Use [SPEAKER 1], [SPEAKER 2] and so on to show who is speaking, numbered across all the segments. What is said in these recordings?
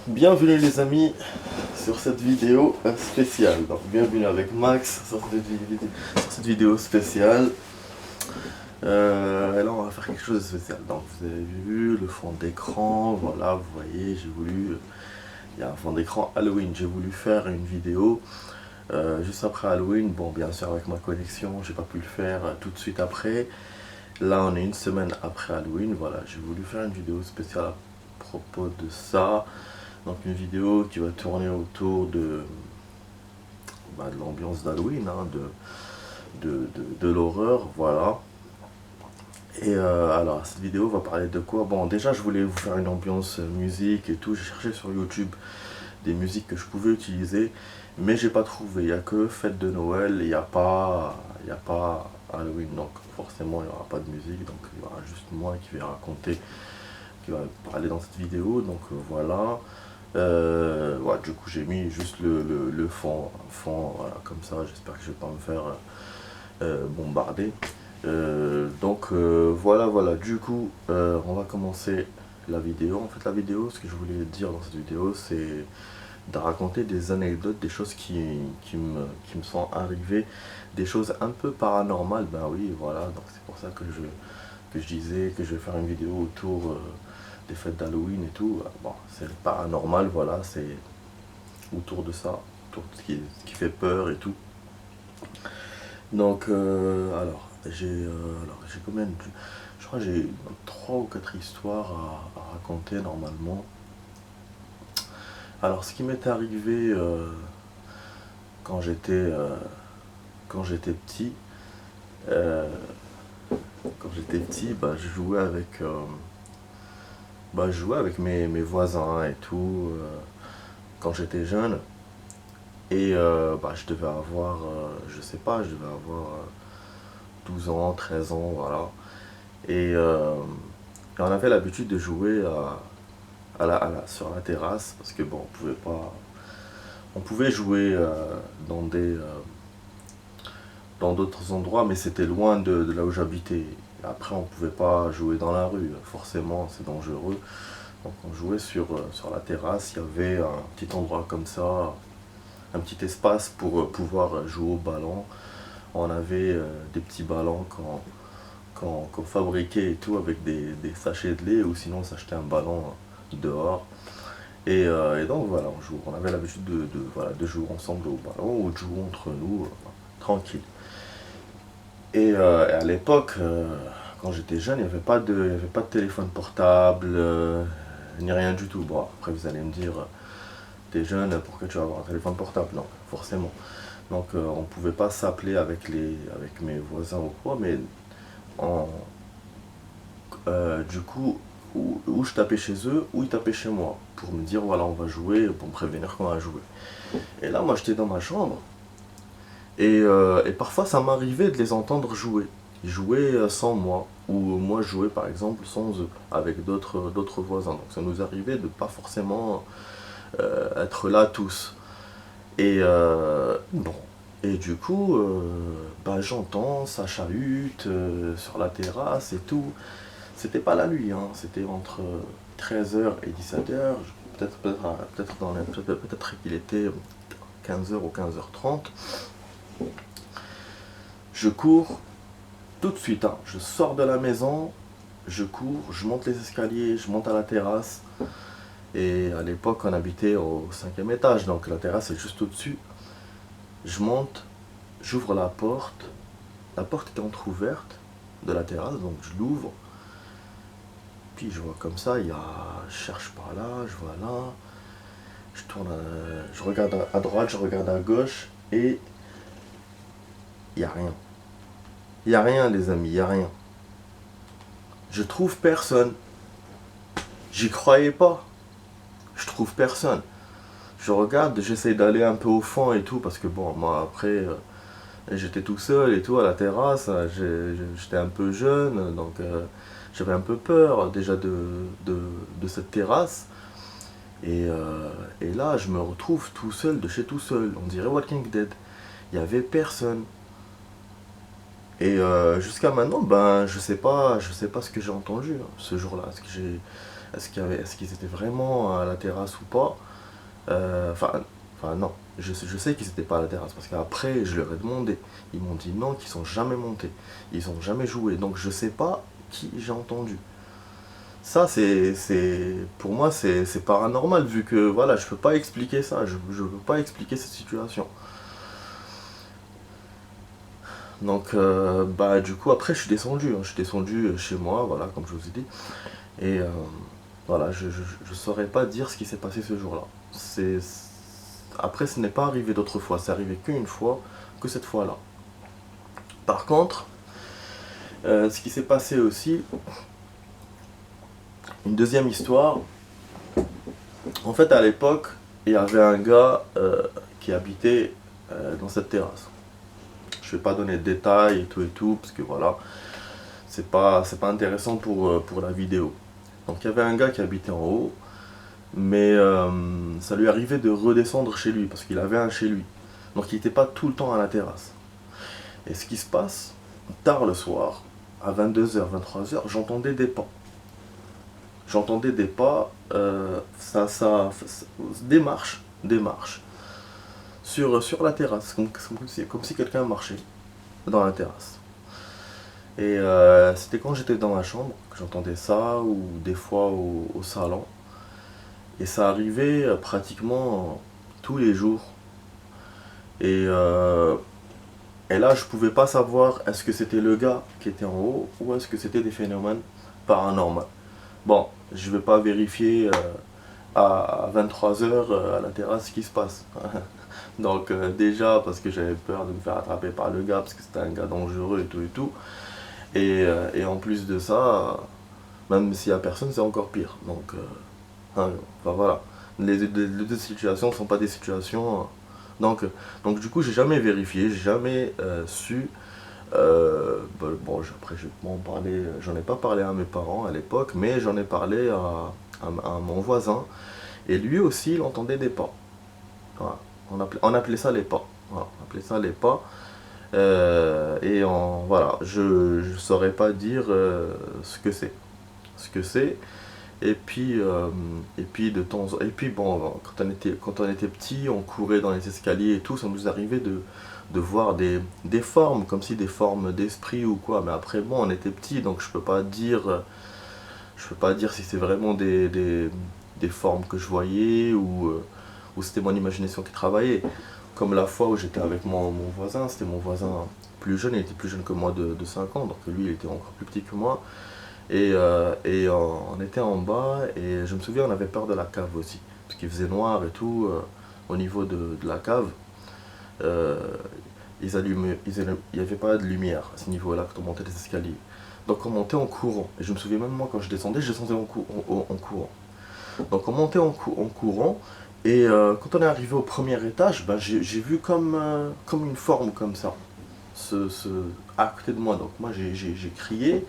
[SPEAKER 1] Bienvenue les amis sur cette vidéo spéciale. Donc bienvenue avec Max sur cette vidéo spéciale. Et là on va faire quelque chose de spécial. Donc vous avez vu le fond d'écran, voilà, vous voyez, j'ai voulu, il y a un fond d'écran Halloween. J'ai voulu faire une vidéo juste après Halloween. Bon, bien sûr avec ma connexion, j'ai pas pu le faire tout de suite après. Là on est une semaine après Halloween. Voilà, j'ai voulu faire une vidéo spéciale à propos de ça. Donc une vidéo qui va tourner autour de l'ambiance d'Halloween, hein, de l'horreur, voilà. Et alors cette vidéo va parler de quoi? Bon, déjà je voulais vous faire une ambiance musique et tout. J'ai cherché sur YouTube des musiques que je pouvais utiliser, mais j'ai pas trouvé. Il n'y a que fête de Noël, il n'y a pas Halloween, donc forcément il n'y aura pas de musique. Donc il y aura juste moi qui vais raconter, qui va parler dans cette vidéo. Donc voilà. Ouais, du coup j'ai mis juste le fond, voilà, comme ça. J'espère que je vais pas me faire bombarder. Voilà, du coup on va commencer la vidéo. En fait la vidéo, ce que je voulais dire dans cette vidéo, c'est de raconter des anecdotes, des choses qui me sont arrivées, des choses un peu paranormales. Ben oui, voilà, donc c'est pour ça que je disais que je vais faire une vidéo autour des fêtes d'Halloween et tout. Bon, c'est le paranormal, voilà, c'est autour de ça, autour de ce qui fait peur et tout. Donc, j'ai combien de... Je crois que j'ai 3 ou 4 histoires à raconter normalement. Alors, ce qui m'est arrivé quand j'étais petit, euh, bah, je jouais avec mes voisins et tout quand j'étais jeune. Et bah, je devais avoir, je sais pas, je devais avoir 12 ans, 13 ans, voilà. Et, et on avait l'habitude de jouer sur la terrasse, parce que bon, on pouvait jouer dans d'autres endroits, mais c'était loin de là où j'habitais. Après, on pouvait pas jouer dans la rue, forcément, c'est dangereux. Donc on jouait sur la terrasse, il y avait un petit endroit comme ça, un petit espace pour pouvoir jouer au ballon. On avait des petits ballons qu'on fabriquait et tout avec des sachets de lait, ou sinon on s'achetait un ballon dehors. Et donc voilà, on avait l'habitude voilà, de jouer ensemble au ballon ou de jouer entre nous, tranquille. Et à l'époque, quand j'étais jeune, il y avait pas de téléphone portable, ni rien du tout. Bon, après vous allez me dire, t'es jeune, pourquoi tu vas avoir un téléphone portable? Non, forcément. Donc on pouvait pas s'appeler avec mes voisins ou quoi, mais en, du coup, ou je tapais chez eux, ou ils tapaient chez moi, pour me dire voilà on va jouer, pour me prévenir qu'on va jouer. Et là moi j'étais dans ma chambre, et parfois ça m'arrivait de les entendre jouer. Ils jouaient sans moi, ou moi je jouais par exemple sans eux, avec d'autres voisins. Donc ça nous arrivait de pas forcément être là tous. Bon, et du coup, bah, j'entends, ça chahute sur la terrasse et tout. C'était pas la nuit, hein, c'était entre 13 h et 17 h. Peut-être qu'il était 15 h ou 15 h 30. Je cours tout de suite, hein, je sors de la maison, je cours, je monte les escaliers, je monte à la terrasse. Et à l'époque, on habitait au 5e étage, donc la terrasse est juste au-dessus. Je monte, j'ouvre la porte. La porte était entrouverte de la terrasse, donc je l'ouvre. Puis je vois comme ça, je cherche par là, je vois là. Je tourne, je regarde à droite, je regarde à gauche, et il n'y a rien. Il n'y a rien, les amis, il n'y a rien. Je trouve personne. J'y croyais pas. Je trouve personne. Je regarde, j'essaie d'aller un peu au fond et tout, parce que bon, moi après, j'étais tout seul et tout à la terrasse, j'étais un peu jeune, donc j'avais un peu peur déjà de cette terrasse. Et là, je me retrouve tout seul de chez tout seul. On dirait Walking Dead. Il n'y avait personne. Et jusqu'à maintenant, ben, je sais pas ce que j'ai entendu hein, ce jour-là. est-ce qu'ils étaient vraiment à la terrasse ou pas. Enfin non, je sais qu'ils n'étaient pas à la terrasse parce qu'après je leur ai demandé. Ils m'ont dit non, qu'ils sont jamais montés, ils ont jamais joué. Donc je sais pas qui j'ai entendu. Ça pour moi c'est paranormal vu que voilà, je peux pas expliquer ça, je peux pas expliquer cette situation. Donc bah du coup après je suis descendu chez moi, voilà, comme je vous ai dit. Et voilà, je saurais pas dire ce qui s'est passé ce jour-là. Après, ce n'est pas arrivé d'autres fois, c'est arrivé qu'une fois, que cette fois-là. Par contre, ce qui s'est passé aussi, une deuxième histoire. En fait, à l'époque, il y avait un gars qui habitait dans cette terrasse. Je vais pas donner de détails et tout, parce que voilà, c'est pas intéressant pour la vidéo. Donc il y avait un gars qui habitait en haut, mais ça lui arrivait de redescendre chez lui, parce qu'il avait un chez lui. Donc il n'était pas tout le temps à la terrasse. Et ce qui se passe, tard le soir, à 22h, 23h, j'entendais des pas. J'entendais des pas, des marches, sur la terrasse, comme si quelqu'un marchait dans la terrasse. Et c'était quand j'étais dans ma chambre que j'entendais ça, ou des fois au salon. Et ça arrivait pratiquement tous les jours. Et, euh, et là, je pouvais pas savoir est-ce que c'était le gars qui était en haut ou est-ce que c'était des phénomènes paranormaux. Bon, je vais pas vérifier à 23h à la terrasse ce qui se passe. Donc déjà parce que j'avais peur de me faire attraper par le gars parce que c'était un gars dangereux et tout et tout. Et en plus de ça, même s'il y a personne, c'est encore pire. Donc enfin voilà. Les deux situations ne sont pas des situations. Donc du coup, j'ai jamais vérifié, j'ai jamais su. Bon, après, j'en ai pas parlé à mes parents à l'époque, mais j'en ai parlé à mon voisin. Et lui aussi, il entendait des pas. Voilà. On appelait ça les pas. Voilà, on appelait ça les pas. Voilà, je saurais pas dire ce que c'est. Ce que c'est. Et puis bon, quand on était petit, on courait dans les escaliers et tout, ça nous arrivait de voir des formes, comme si des formes d'esprit ou quoi. Mais après, bon, on était petit, donc je peux pas dire si c'est vraiment des formes que je voyais ou c'était mon imagination qui travaillait. Comme la fois où j'étais avec mon voisin, c'était mon voisin plus jeune, il était plus jeune que moi de 5 ans, donc lui il était encore plus petit que moi. On était en bas et je me souviens on avait peur de la cave aussi, parce qu'il faisait noir et tout au niveau de la cave. Euh, il n'y avait pas de lumière à ce niveau-là quand on montait les escaliers. Donc on montait en courant. Et je me souviens même moi quand je descendais en courant. Donc on montait en courant. Et quand on est arrivé au premier étage, ben, j'ai vu comme une forme comme ça, à côté de moi. Donc moi j'ai crié.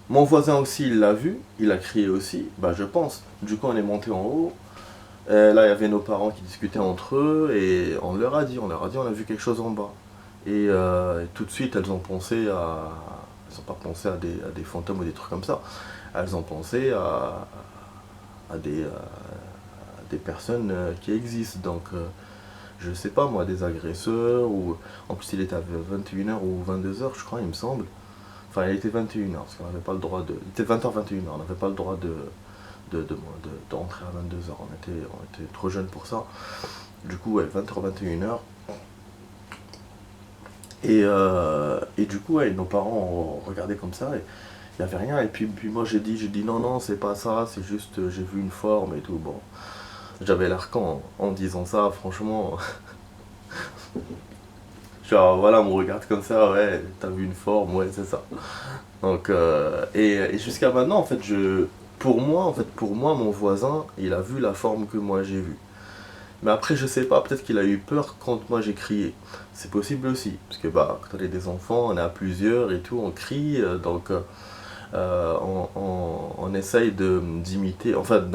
[SPEAKER 1] Mon voisin aussi, il l'a vu, il a crié aussi, bah je pense. Du coup, on est monté en haut. Là, il y avait nos parents qui discutaient entre eux et on a vu quelque chose en bas. Et tout de suite, elles ont pas pensé à des fantômes ou des trucs comme ça. Elles ont pensé à des personnes qui existent. Donc, je sais pas moi, des agresseurs ou. En plus, il était à 21h ou 22h, je crois, il me semble. Enfin, il était 21h, parce qu'on n'avait pas le droit de. Il était 20h, 21h, on n'avait pas le droit de rentrer à 22h. On était trop jeunes pour ça. Du coup, ouais, 20h, 21h. Et du coup, ouais, nos parents ont regardé comme ça, et il n'y avait rien. Et puis moi, j'ai dit non, non, c'est pas ça, c'est juste, j'ai vu une forme et tout. Bon, j'avais l'air con en disant ça, franchement. Genre, voilà, on me regarde comme ça, ouais, t'as vu une forme, ouais, c'est ça. Donc, et jusqu'à maintenant, en fait, pour moi, mon voisin, il a vu la forme que moi j'ai vue. Mais après, je sais pas, peut-être qu'il a eu peur quand moi j'ai crié. C'est possible aussi, parce que bah, quand on est des enfants, on est à plusieurs et tout, on crie, donc on essaye d'imiter, enfin,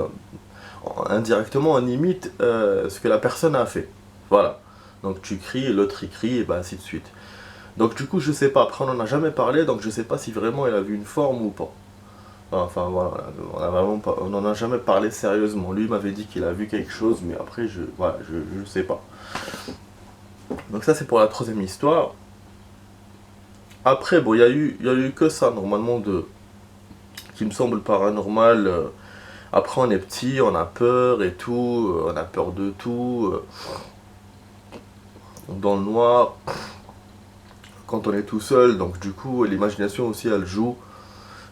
[SPEAKER 1] indirectement, on imite ce que la personne a fait. Voilà. Donc tu cries, l'autre il crie, et bah ainsi de suite. Donc du coup, je sais pas, après on en a jamais parlé, donc je sais pas si vraiment il a vu une forme ou pas. Enfin voilà, on n'en a jamais parlé sérieusement. Lui m'avait dit qu'il a vu quelque chose, mais après voilà, je sais pas. Donc ça c'est pour la troisième histoire. Après bon, il y a eu que ça normalement qui me semble paranormal. Après on est petit, on a peur et tout, on a peur de tout. Dans le noir, quand on est tout seul, donc du coup l'imagination aussi elle joue.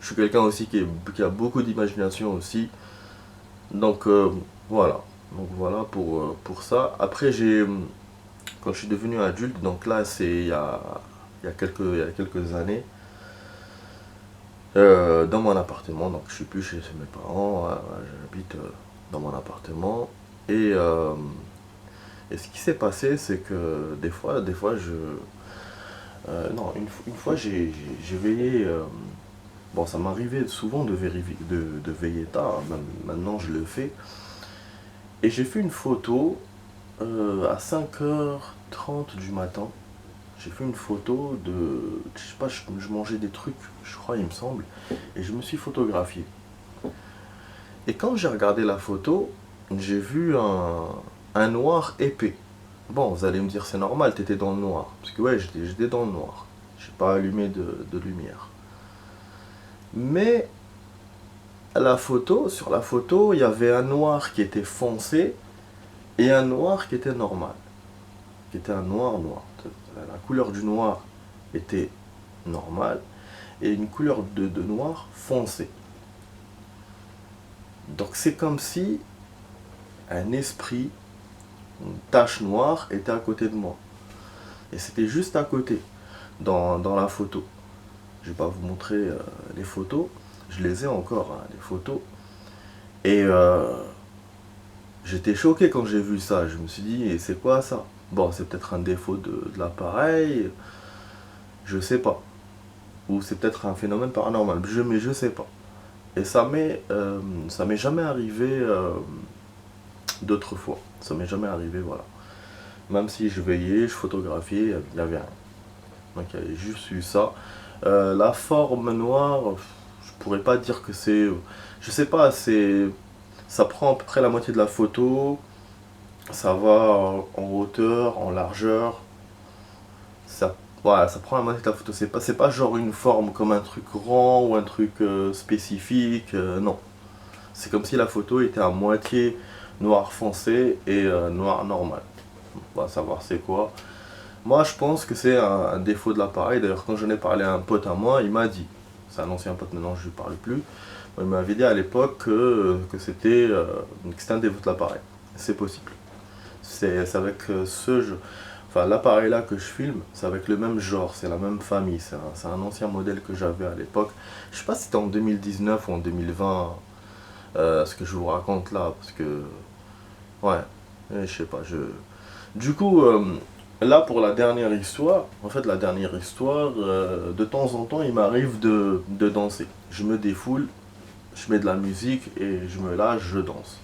[SPEAKER 1] Je suis quelqu'un aussi qui a beaucoup d'imagination aussi. Donc voilà. Donc voilà pour ça. Après quand je suis devenu adulte, donc là c'est il y a quelques années, dans mon appartement, donc je suis plus chez mes parents, j'habite dans mon appartement. Et, euh, et ce qui s'est passé, c'est que des fois non, une fois j'ai veillé. Bon, ça m'arrivait souvent de veiller tard, hein, maintenant je le fais. Et j'ai fait une photo à 5h30 du matin. J'ai fait une photo je sais pas, je mangeais des trucs, je crois, il me semble, et je me suis photographié. Et quand j'ai regardé la photo, j'ai vu un noir épais. Bon, vous allez me dire, c'est normal, t'étais dans le noir. Parce que ouais, j'étais dans le noir. J'ai pas allumé de lumière. Mais sur la photo, il y avait un noir qui était foncé et un noir qui était normal. Qui était un noir noir. La couleur du noir était normale et une couleur de noir foncé. Donc c'est comme si un esprit, une tache noire était à côté de moi. Et c'était juste à côté, dans la photo. Je vais pas vous montrer les photos. Je les ai encore, hein, les photos. Et j'étais choqué quand j'ai vu ça. Je me suis dit, et c'est quoi ça? Bon, c'est peut-être un défaut de l'appareil, je sais pas. Ou c'est peut-être un phénomène paranormal, mais je sais pas. Et ça m'est jamais arrivé d'autres fois. Ça m'est jamais arrivé, voilà. Même si je veillais, je photographiais, il n'y avait rien. Donc il y avait juste eu ça. La forme noire, je pourrais pas dire que c'est. Je sais pas, ça prend à peu près la moitié de la photo. Ça va en hauteur, en largeur. Ça, voilà, ça prend la moitié de la photo. C'est pas genre une forme comme un truc rond ou un truc spécifique. Non. C'est comme si la photo était à moitié noir foncé et noir normal. On va savoir c'est quoi. Moi, je pense que c'est un défaut de l'appareil. D'ailleurs, quand j'en ai parlé à un pote à moi, il m'a dit, c'est un ancien pote, maintenant je ne lui parle plus, il m'avait dit à l'époque que c'était un défaut de l'appareil. C'est possible. C'est avec ce jeu. Enfin, l'appareil là que je filme, c'est avec le même genre, c'est la même famille. C'est un ancien modèle que j'avais à l'époque. Je sais pas si c'était en 2019 ou en 2020, ce que je vous raconte là, parce que, ouais, je sais pas. Du coup, là pour la dernière histoire, en fait la dernière histoire, de temps en temps il m'arrive de danser. Je me défoule, je mets de la musique et je me lâche, je danse.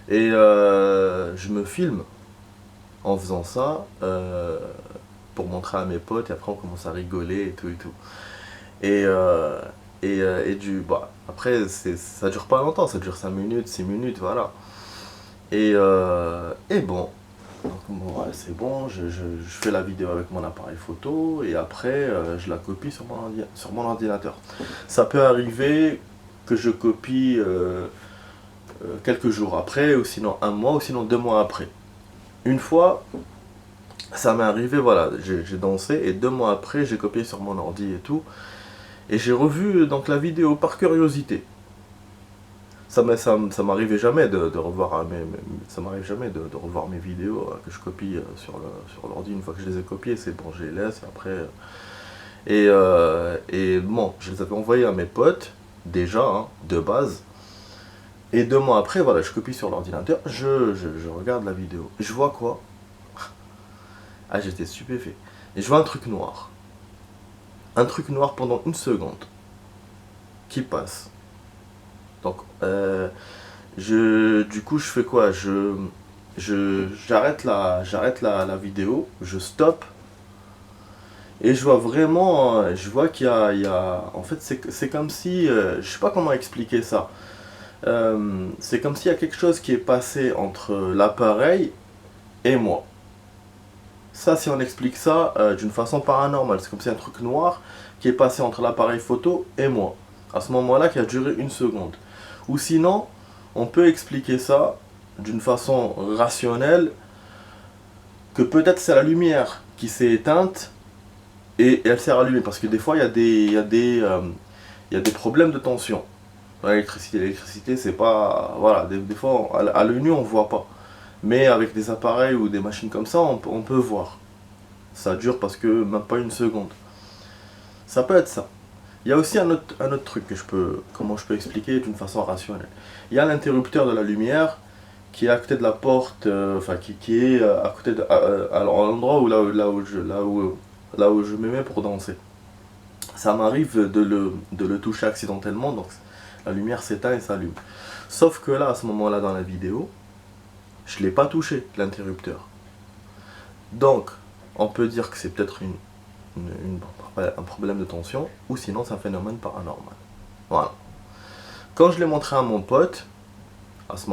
[SPEAKER 1] Et je me filme en faisant ça pour montrer à mes potes et après on commence à rigoler et tout et tout. Et, après ça dure pas longtemps, ça dure 5 minutes, 6 minutes, voilà. Et bon, donc, bon, ouais, c'est bon, je fais la vidéo avec mon appareil photo et après je la copie sur mon ordinateur. Ça peut arriver que je copie quelques jours après, ou sinon un mois, ou sinon 2 mois après. Une fois, ça m'est arrivé, voilà, j'ai dansé et 2 mois après j'ai copié sur mon ordi et tout. Et j'ai revu donc la vidéo par curiosité. Ça m'arrivait jamais de revoir ça m'arrive jamais de revoir mes vidéos que je copie sur l'ordi. Une fois que je les ai copiées, c'est bon, je les laisse après. Et bon, je les avais envoyés à mes potes déjà, hein, de base. Et 2 mois après, voilà, je copie sur l'ordinateur, je regarde la vidéo. Et je vois quoi? Ah, j'étais stupéfait. Et je vois un truc noir. Un truc noir pendant une seconde qui passe. Donc, du coup, je fais quoi? J'arrête la vidéo, je stoppe Et je vois vraiment, je vois en fait c'est comme si, je sais pas comment expliquer ça. C'est comme s'il y a quelque chose qui est passé entre l'appareil et moi. Ça, si on explique ça d'une façon paranormale, c'est comme si un truc noir qui est passé entre l'appareil photo et moi. À ce moment-là, qui a duré une seconde. Ou sinon, on peut expliquer ça d'une façon rationnelle, que peut-être c'est la lumière qui s'est éteinte et elle s'est rallumée. Parce que des fois, il y a des problèmes de tension. L'électricité, c'est pas. Voilà, des fois, à l'œil nu, on voit pas. Mais avec des appareils ou des machines comme ça, on peut voir. Ça dure parce que même pas une seconde. Ça peut être ça. Il y a aussi un autre truc que comment je peux expliquer d'une façon rationnelle. Il y a l'interrupteur de la lumière qui est à côté de la porte, enfin qui est à côté à l'endroit où là où je me mets pour danser. Ça m'arrive de le toucher accidentellement, donc la lumière s'éteint et s'allume. Sauf que là, à ce moment-là dans la vidéo, je ne l'ai pas touché, l'interrupteur. Donc, on peut dire que c'est peut-être un problème de tension, ou sinon c'est un phénomène paranormal. Voilà. Quand je l'ai montré à mon pote, à ce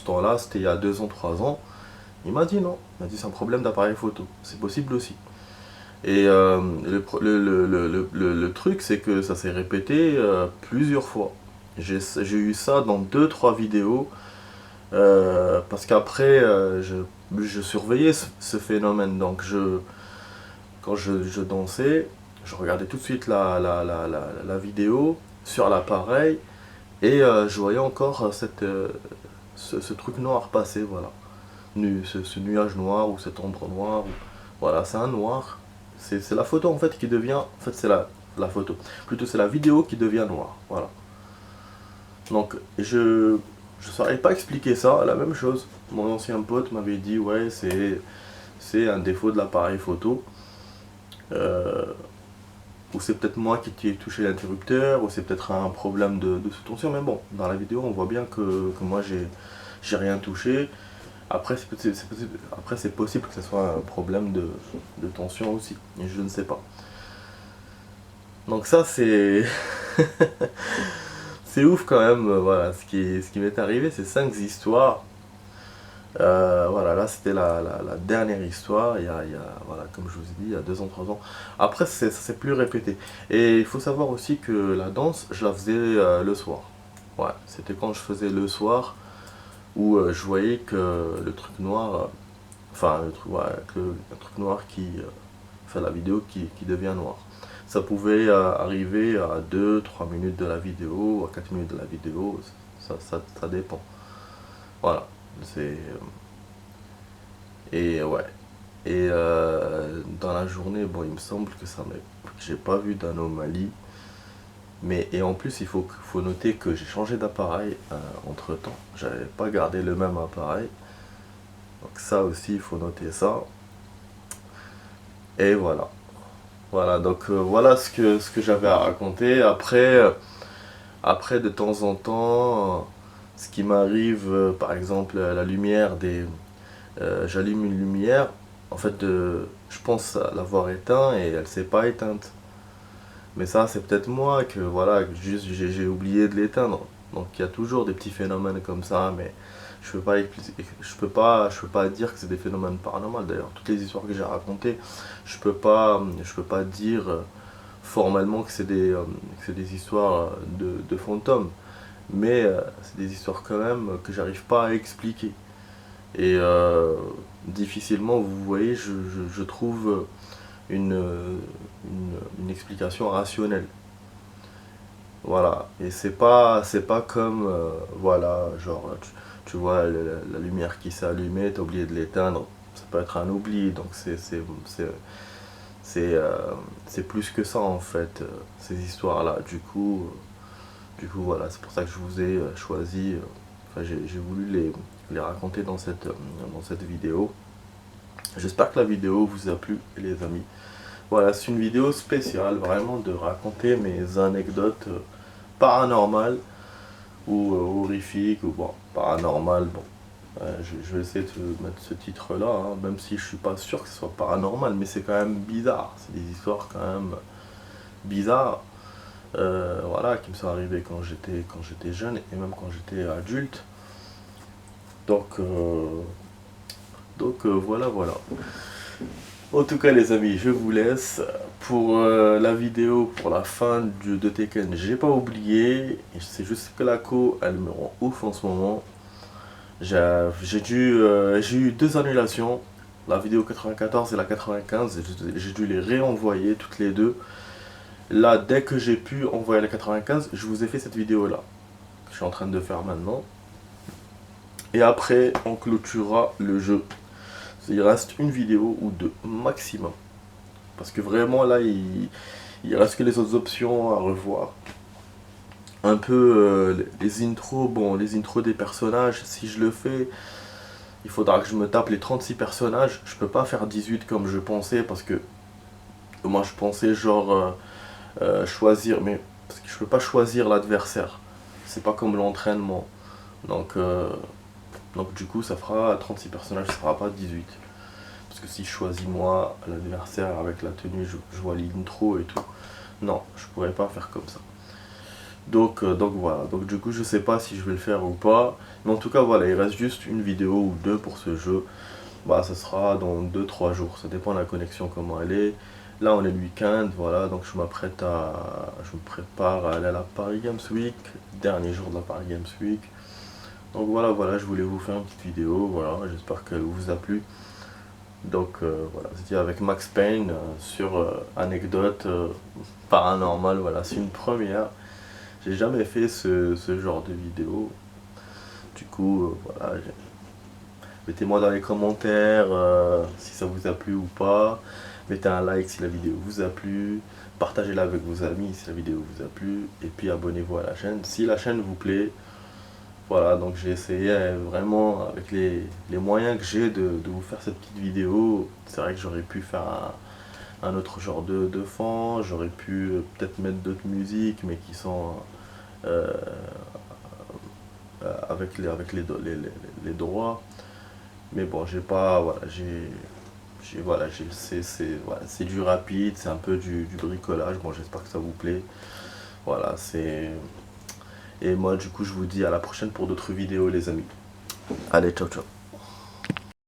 [SPEAKER 1] temps-là, c'était il y a 2 ans, 3 ans, il m'a dit non. Il m'a dit c'est un problème d'appareil photo. C'est possible aussi. Et le truc, c'est que ça s'est répété plusieurs fois. J'ai eu ça dans 2-3 vidéos, parce qu'après, je surveillais ce phénomène. Donc, quand je dansais, je regardais tout de suite la vidéo sur l'appareil, et je voyais encore ce truc noir passer, voilà. Ce nuage noir ou cette ombre noire. Voilà, c'est un noir. C'est la photo en fait qui devient. En fait, c'est la photo. Plutôt, c'est la vidéo qui devient noire. Voilà. Donc, je ne saurais pas expliquer ça. La même chose. Mon ancien pote m'avait dit ouais, c'est un défaut de l'appareil photo. Ou c'est peut-être moi qui ai touché l'interrupteur, ou c'est peut-être un problème de sous-tension. Mais bon, dans la vidéo, on voit bien que moi, j'ai rien touché. Après, c'est possible que ce soit un problème de tension aussi. Et je ne sais pas. Donc ça, c'est c'est ouf quand même. Voilà, ce qui m'est arrivé, c'est 5 histoires. Voilà, là c'était la dernière histoire, voilà, comme je vous ai dit, il y a 2 ans, 3 ans. Après, ça s'est plus répété. Et il faut savoir aussi que la danse, je la faisais le soir. Ouais, c'était quand je faisais le soir, où je voyais que le truc noir, enfin le truc, ouais, un truc noir enfin la vidéo qui devient noire. Ça pouvait arriver à 2-3 minutes de la vidéo, à 4 minutes de la vidéo, ça dépend. Voilà, et ouais. Et dans la journée, bon, il me semble que j'ai pas vu d'anomalie. Et en plus, faut noter que j'ai changé d'appareil entre temps. J'avais pas gardé le même appareil. Donc ça aussi, il faut noter ça. Et voilà. Voilà, donc voilà ce que j'avais à raconter. Après, de temps en temps, ce qui m'arrive, par exemple, la lumière j'allume une lumière, en fait, je pense l'avoir éteint et elle s'est pas éteinte. Mais ça, c'est peut-être moi que voilà, que juste j'ai oublié de l'éteindre. Donc il y a toujours des petits phénomènes comme ça, mais je peux pas dire que c'est des phénomènes paranormaux. D'ailleurs, toutes les histoires que j'ai racontées, je peux pas dire formellement que c'est des histoires de fantômes. Mais c'est des histoires quand même que j'arrive pas à expliquer. Et difficilement, vous voyez, je trouve une explication rationnelle. Voilà, et c'est pas comme, voilà, genre, tu vois la lumière qui s'est allumée, t'as oublié de l'éteindre, ça peut être un oubli, donc c'est plus que ça en fait, ces histoires-là. Du coup, voilà, c'est pour ça que je vous ai choisi, enfin, j'ai voulu les raconter dans cette vidéo. J'espère que la vidéo vous a plu, les amis. Voilà, c'est une vidéo spéciale, vraiment de raconter mes anecdotes paranormales ou horrifiques, ou bon, paranormales, bon. Je vais essayer de mettre ce titre-là, hein, même si je suis pas sûr que ce soit paranormal, mais c'est quand même bizarre. C'est des histoires quand même bizarres, voilà, qui me sont arrivées quand j'étais jeune et même quand j'étais adulte. Donc, voilà, voilà. En tout cas, les amis, je vous laisse pour la vidéo, pour la fin de Tekken. J'ai pas oublié, c'est juste que la co, elle me rend ouf en ce moment. J'ai eu deux annulations, la vidéo 94 et la 95. J'ai dû les réenvoyer toutes les deux. Là, dès que j'ai pu envoyer la 95, je vous ai fait cette vidéo là, que je suis en train de faire maintenant. Et après, on clôturera le jeu. Il reste une vidéo ou deux maximum. Parce que vraiment là, il reste que les autres options à revoir. Un peu les intros, bon, les intros des personnages, si je le fais, il faudra que je me tape les 36 personnages. Je peux pas faire 18 comme je pensais parce que moi je pensais genre choisir, mais parce que je peux pas choisir l'adversaire. C'est pas comme l'entraînement. Donc, donc du coup ça fera 36 personnages, ça fera pas 18. Parce que si je choisis moi l'adversaire avec la tenue, je vois l'intro et tout. Non, je pourrais pas faire comme ça. Donc voilà, donc du coup je sais pas si je vais le faire ou pas. Mais en tout cas voilà, il reste juste une vidéo ou deux pour ce jeu. Bah ça sera dans 2-3 jours, ça dépend de la connexion comment elle est. Là on est le week-end, voilà, donc je me prépare à aller à la Paris Games Week, dernier jour de la Paris Games Week. Donc voilà, voilà, je voulais vous faire une petite vidéo, voilà, j'espère qu'elle vous a plu. Donc voilà, c'était avec Max Payne sur anecdote paranormale, voilà, c'est une première. J'ai jamais fait ce genre de vidéo. Du coup, voilà, mettez-moi dans les commentaires si ça vous a plu ou pas. Mettez un like si la vidéo vous a plu. Partagez-la avec vos amis si la vidéo vous a plu. Et puis abonnez-vous à la chaîne si la chaîne vous plaît. Voilà, donc j'ai essayé vraiment avec les moyens que j'ai de vous faire cette petite vidéo. C'est vrai que j'aurais pu faire un autre genre de fond. J'aurais pu peut-être mettre d'autres musiques, mais qui sont avec les droits. Mais bon, j'ai pas, voilà, voilà, voilà, c'est du rapide, c'est un peu du bricolage. Bon, j'espère que ça vous plaît. Voilà, c'est. Et moi, du coup, je vous dis à la prochaine pour d'autres vidéos, les amis. Allez, ciao, ciao.